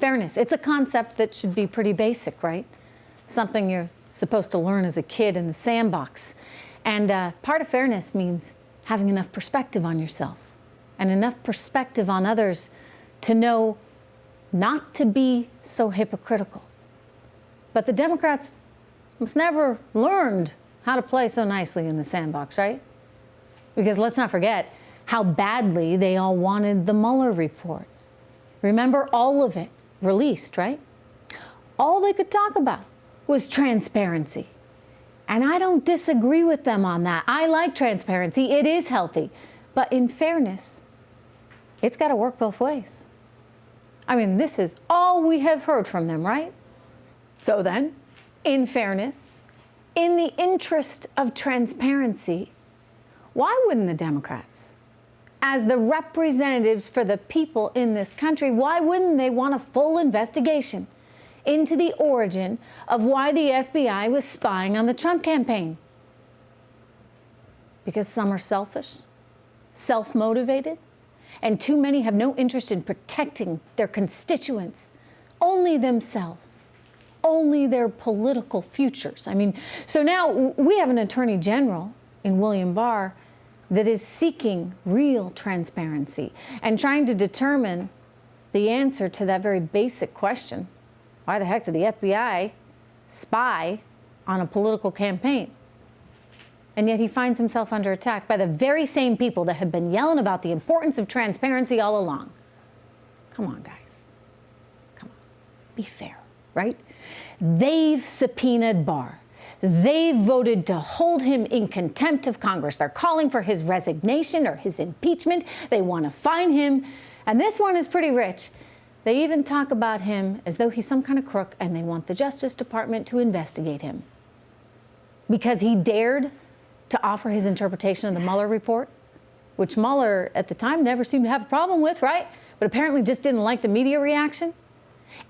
Fairness, it's a concept that should be pretty basic, right? Something you're supposed to learn as a kid in the sandbox. And part of fairness means having enough perspective on yourself and enough perspective on others to know not to be so hypocritical. But the Democrats must never learned how to play so nicely in the sandbox, right? Because let's not forget how badly they all wanted the Mueller report. Remember, all of it released, right? All they could talk about was transparency. And I don't disagree with them on that. I like transparency. It is healthy. But in fairness, it's got to work both ways. I mean, this is all we have heard from them, right? So then, in fairness, in the interest of transparency, why wouldn't the Democrats, as the representatives for the people in this country, why wouldn't they want a full investigation into the origin of why the FBI was spying on the Trump campaign? Because some are selfish, self-motivated, and too many have no interest in protecting their constituents, only themselves, only their political futures. I mean, so now we have an attorney general in William Barr that is seeking real transparency and trying to determine the answer to that very basic question. Why the heck did the FBI spy on a political campaign? And yet he finds himself under attack by the very same people that have been yelling about the importance of transparency all along. Come on, guys. Come on. Be fair, right? They've subpoenaed Barr. They've voted to hold him in contempt of Congress. They're calling for his resignation or his impeachment. They want to fine him. And this one is pretty rich. They even talk about him as though he's some kind of crook, and they want the Justice Department to investigate him because he dared to offer his interpretation of the Mueller report, which Mueller at the time never seemed to have a problem with, right? But apparently just didn't like the media reaction.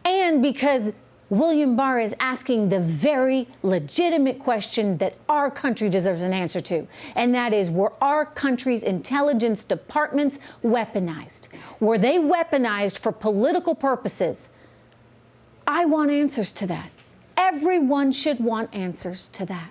And because William Barr is asking the very legitimate question that our country deserves an answer to, and that is, were our country's intelligence departments weaponized? Were they weaponized for political purposes? I want answers to that. Everyone should want answers to that.